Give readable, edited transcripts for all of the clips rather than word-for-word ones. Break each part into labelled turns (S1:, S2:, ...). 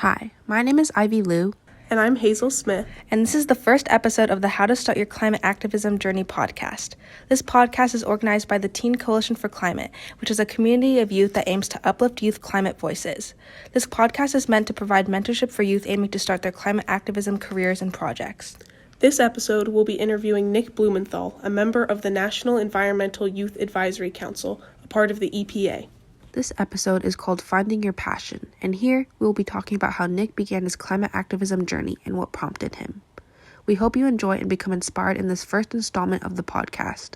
S1: Hi, my name is Ivy Lou.
S2: And I'm Hazel Smith.
S1: And this is the first episode of the How to Start Your Climate Activism Journey podcast. This podcast is organized by the Teen Coalition for Climate, which is a community of youth that aims to uplift youth climate voices. This podcast is meant to provide mentorship for youth aiming to start their climate activism careers and projects.
S2: This episode, we'll be interviewing Nick Blumenthal, a member of the National Environmental Youth Advisory Council, a part of the EPA.
S1: This episode is called Finding Your Passion, and here we will be talking about how Nick began his climate activism journey and what prompted him. We hope you enjoy and become inspired in this first installment of the podcast.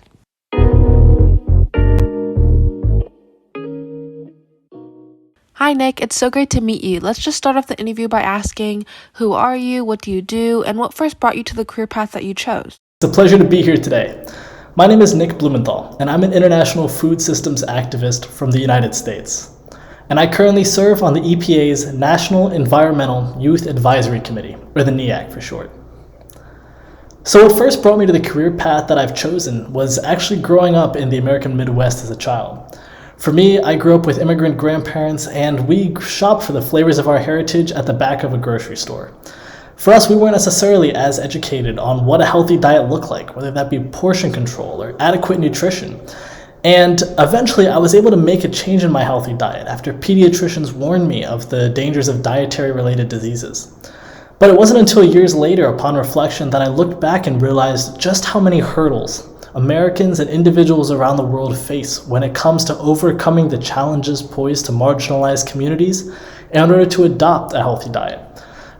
S1: Hi Nick, it's so great to meet you. Let's just start off the interview by asking, who are you, what do you do, and what first brought you to the career path that you chose?
S3: It's a pleasure to be here today. My name is Nick Blumenthal, and I'm an international food systems activist from the United States. And I currently serve on the EPA's National Environmental Youth Advisory Committee, or the NEAC for short. So what first brought me to the career path that I've chosen was actually growing up in the American Midwest as a child. For me, I grew up with immigrant grandparents, and we shopped for the flavors of our heritage at the back of a grocery store. For us, we weren't necessarily as educated on what a healthy diet looked like, whether that be portion control or adequate nutrition. And eventually, I was able to make a change in my healthy diet after pediatricians warned me of the dangers of dietary-related diseases. But it wasn't until years later, upon reflection, that I looked back and realized just how many hurdles Americans and individuals around the world face when it comes to overcoming the challenges posed to marginalized communities in order to adopt a healthy diet.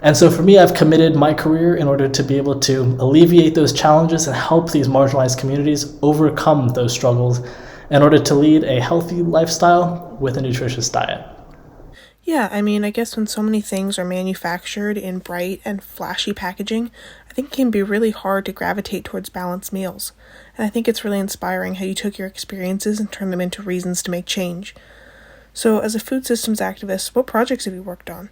S3: And so for me, I've committed my career in order to be able to alleviate those challenges and help these marginalized communities overcome those struggles in order to lead a healthy lifestyle with a nutritious diet.
S2: Yeah, I guess when so many things are manufactured in bright and flashy packaging, I think it can be really hard to gravitate towards balanced meals. And I think it's really inspiring how you took your experiences and turned them into reasons to make change. So as a food systems activist, what projects have you worked on?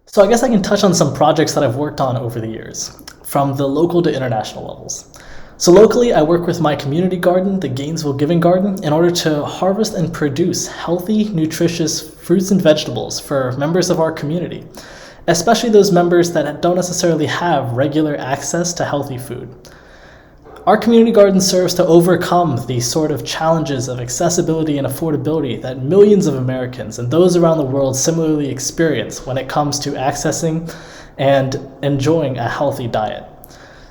S3: So I guess I can touch on some projects that I've worked on over the years, from the local to international levels. So locally, I work with my community garden, the Gainesville Giving Garden, in order to harvest and produce healthy, nutritious fruits and vegetables for members of our community, especially those members that don't necessarily have regular access to healthy food. Our community garden serves to overcome the sort of challenges of accessibility and affordability that millions of Americans and those around the world similarly experience when it comes to accessing and enjoying a healthy diet.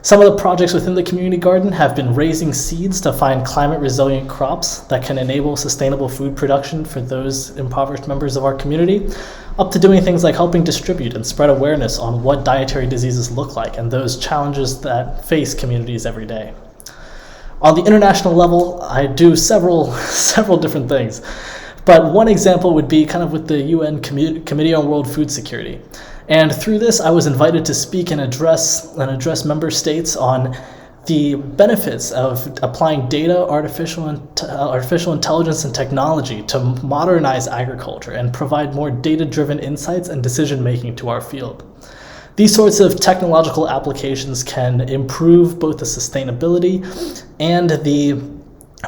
S3: Some of the projects within the community garden have been raising seeds to find climate-resilient crops that can enable sustainable food production for those impoverished members of our community, up to doing things like helping distribute and spread awareness on what dietary diseases look like and those challenges that face communities every day. On the international level, I do several different things, but one example would be kind of with the UN Committee on World Food Security. And through this, I was invited to speak and address member states on the benefits of applying data, artificial intelligence, and technology to modernize agriculture and provide more data-driven insights and decision-making to our field. These sorts of technological applications can improve both the sustainability and the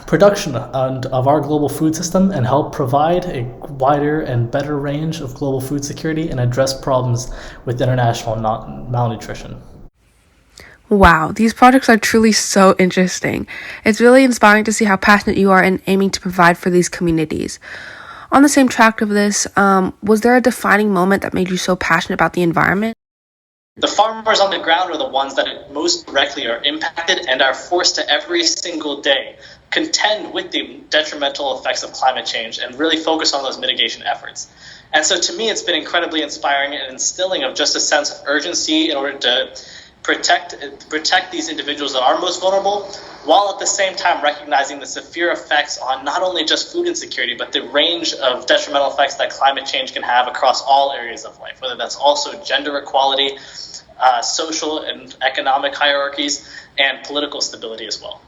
S3: production of our global food system and help provide a wider and better range of global food security and address problems with international malnutrition.
S1: Wow, these projects are truly so interesting. It's really inspiring to see how passionate you are in aiming to provide for these communities. On the same track of this, was there a defining moment that made you so passionate about the environment?
S3: The farmers on the ground are the ones that most directly are impacted and are forced to every single day contend with the detrimental effects of climate change and really focus on those mitigation efforts. And so to me, it's been incredibly inspiring and instilling of just a sense of urgency in order to protect these individuals that are most vulnerable, while at the same time recognizing the severe effects on not only just food insecurity, but the range of detrimental effects that climate change can have across all areas of life, whether that's also gender equality, social and economic hierarchies, and political stability as well.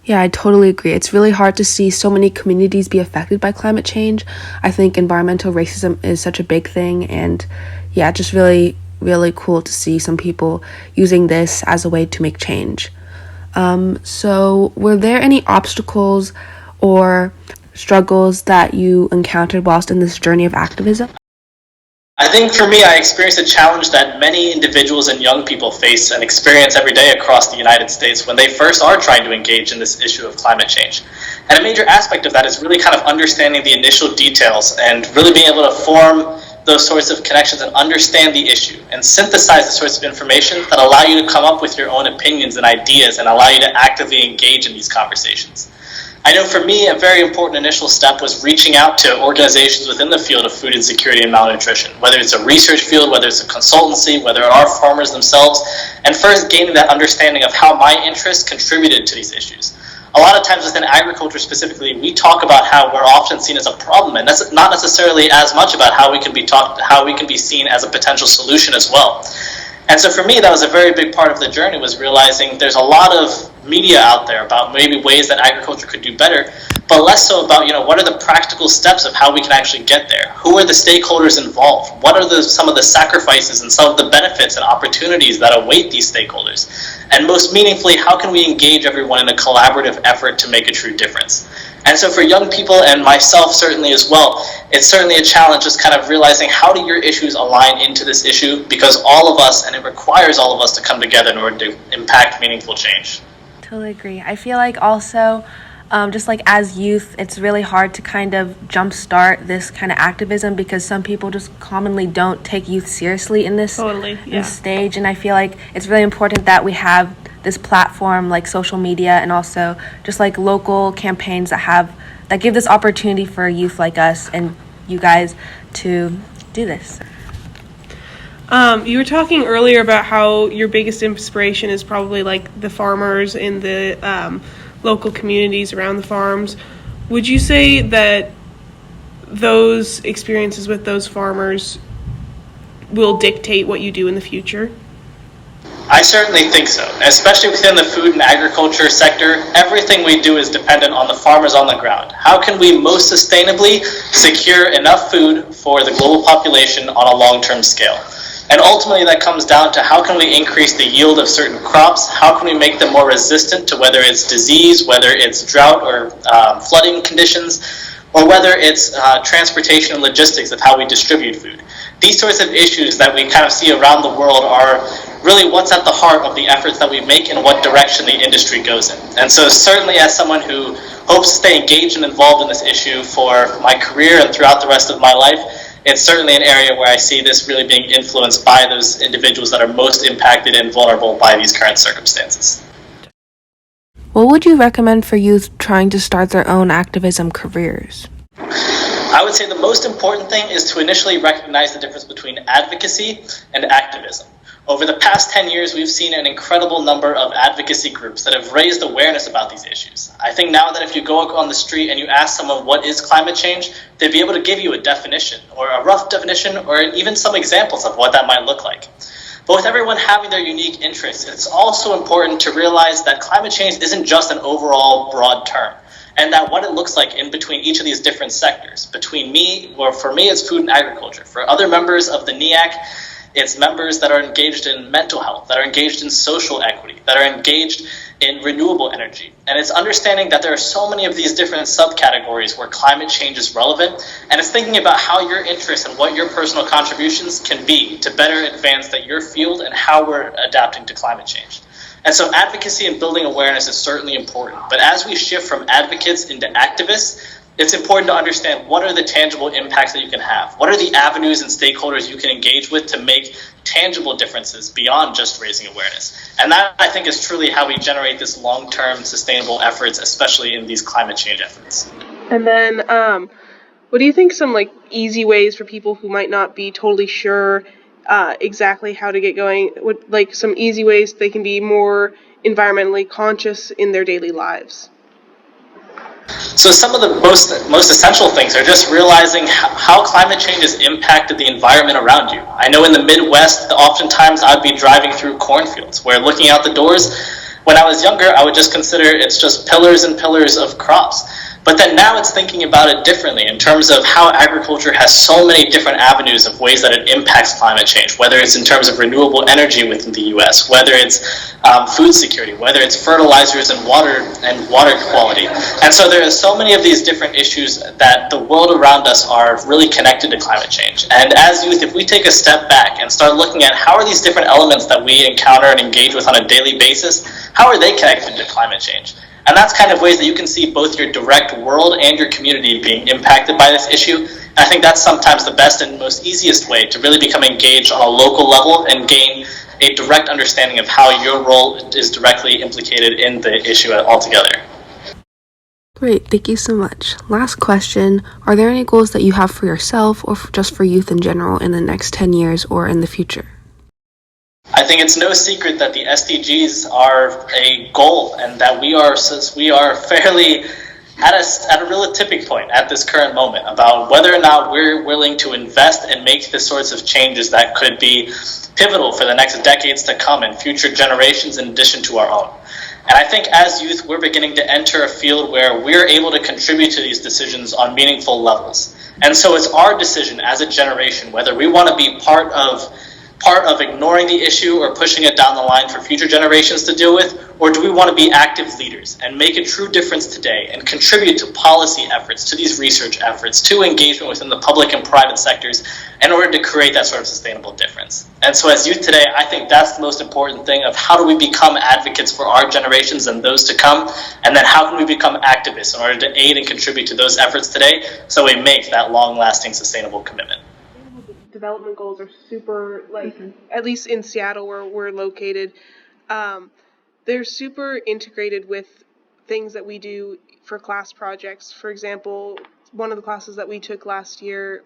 S1: Yeah, I totally agree. It's really hard to see so many communities be affected by climate change. I think environmental racism is such a big thing, and yeah, just really cool to see some people using this as a way to make change. So were there any obstacles or struggles that you encountered whilst in this journey of activism?
S3: I think for me, I experienced a challenge that many individuals and young people face and experience every day across the United States when they first are trying to engage in this issue of climate change. And a major aspect of that is really kind of understanding the initial details and really being able to form those sorts of connections and understand the issue and synthesize the sorts of information that allow you to come up with your own opinions and ideas and allow you to actively engage in these conversations. I know for me, a very important initial step was reaching out to organizations within the field of food insecurity and malnutrition, whether it's a research field, whether it's a consultancy, whether it are farmers themselves, and first gaining that understanding of how my interests contributed to these issues. A lot of times within agriculture specifically, we talk about how we're often seen as a problem, and that's not necessarily as much about how we can be seen as a potential solution as well. And so for me, that was a very big part of the journey, was realizing there's a lot of media out there about maybe ways that agriculture could do better, but less so about, what are the practical steps of how we can actually get there? Who are the stakeholders involved? What are some of the sacrifices and some of the benefits and opportunities that await these stakeholders? And most meaningfully, how can we engage everyone in a collaborative effort to make a true difference? And so for young people and myself certainly as well, it's certainly a challenge just kind of realizing how do your issues align into this issue, because all of us, and it requires all of us to come together in order to impact meaningful change.
S1: Totally agree. I feel like also, just like as youth, it's really hard to kind of jumpstart this kind of activism because some people just commonly don't take youth seriously in this, this stage. And I feel like it's really important that we have this platform like social media and also just like local campaigns that give this opportunity for youth like us and you guys to do this.
S2: You were talking earlier about how your biggest inspiration is probably like the farmers in the local communities around the farms. Would you say that those experiences with those farmers will dictate what you do in the future?
S3: I certainly think so, especially within the food and agriculture sector. Everything we do is dependent on the farmers on the ground. How can we most sustainably secure enough food for the global population on a long-term scale? And ultimately that comes down to how can we increase the yield of certain crops, how can we make them more resistant to whether it's disease, whether it's drought or flooding conditions, or whether it's transportation and logistics of how we distribute food. These sorts of issues that we kind of see around the world are really what's at the heart of the efforts that we make and what direction the industry goes in. And so certainly as someone who hopes to stay engaged and involved in this issue for my career and throughout the rest of my life, it's certainly an area where I see this really being influenced by those individuals that are most impacted and vulnerable by these current circumstances.
S1: What would you recommend for youth trying to start their own activism careers?
S3: I would say the most important thing is to initially recognize the difference between advocacy and activism. Over the past 10 years, we've seen an incredible number of advocacy groups that have raised awareness about these issues. I think now that if you go on the street and you ask someone what is climate change, they'd be able to give you a definition, or a rough definition, or even some examples of what that might look like. But with everyone having their unique interests, it's also important to realize that climate change isn't just an overall broad term, and that what it looks like in between each of these different sectors. Between me, or for me, it's food and agriculture. For other members of the NEAC, it's members that are engaged in mental health, that are engaged in social equity, that are engaged in renewable energy. And it's understanding that there are so many of these different subcategories where climate change is relevant, and it's thinking about how your interests and what your personal contributions can be to better advance that your field and how we're adapting to climate change. And so advocacy and building awareness is certainly important. But as we shift from advocates into activists, it's important to understand what are the tangible impacts that you can have. What are the avenues and stakeholders you can engage with to make tangible differences beyond just raising awareness? And that, I think, is truly how we generate this long-term sustainable efforts, especially in these climate change efforts.
S2: And then what do you think some easy ways for people who might not be totally sure exactly how to get going, some easy ways they can be more environmentally conscious in their daily lives?
S3: So some of the most essential things are just realizing how climate change has impacted the environment around you. I know in the Midwest, oftentimes I'd be driving through cornfields where looking out the doors, when I was younger, I would just consider it's just pillars and pillars of crops. But then now it's thinking about it differently in terms of how agriculture has so many different avenues of ways that it impacts climate change, whether it's in terms of renewable energy within the US, whether it's food security, whether it's fertilizers and water quality. And so there are so many of these different issues that the world around us are really connected to climate change. And as youth, if we take a step back and start looking at how are these different elements that we encounter and engage with on a daily basis, how are they connected to climate change? And that's kind of ways that you can see both your direct world and your community being impacted by this issue. And I think that's sometimes the best and most easiest way to really become engaged on a local level and gain a direct understanding of how your role is directly implicated in the issue altogether.
S1: Great, thank you so much. Last question, are there any goals that you have for yourself or just for youth in general in the next 10 years or in the future?
S3: I think it's no secret that the SDGs are a goal, and that we are fairly at a real tipping point at this current moment about whether or not we're willing to invest and make the sorts of changes that could be pivotal for the next decades to come and future generations in addition to our own. And I think as youth, we're beginning to enter a field where we're able to contribute to these decisions on meaningful levels. And so it's our decision as a generation whether we want to be part of ignoring the issue or pushing it down the line for future generations to deal with, or do we want to be active leaders and make a true difference today and contribute to policy efforts, to these research efforts, to engagement within the public and private sectors in order to create that sort of sustainable difference. And so as youth today, I think that's the most important thing of how do we become advocates for our generations and those to come, and then how can we become activists in order to aid and contribute to those efforts today so we make that long-lasting sustainable commitment.
S2: Development goals are super, at least in Seattle where we're located, they're super integrated with things that we do for class projects. For example, one of the classes that we took last year,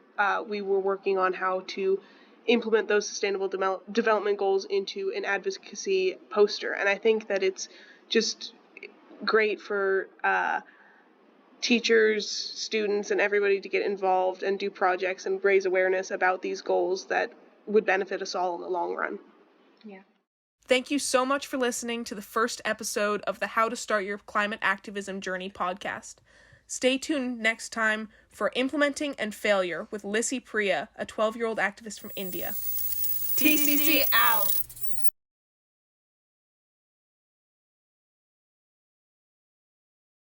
S2: we were working on how to implement those sustainable development goals into an advocacy poster. And I think that it's just great for teachers, students, and everybody to get involved and do projects and raise awareness about these goals that would benefit us all in the long run.
S4: Yeah. Thank you so much for listening to the first episode of the How to Start Your Climate Activism Journey podcast. Stay tuned next time for Implementing and Failure with Licypriya, a 12-year-old activist from India. TCC out!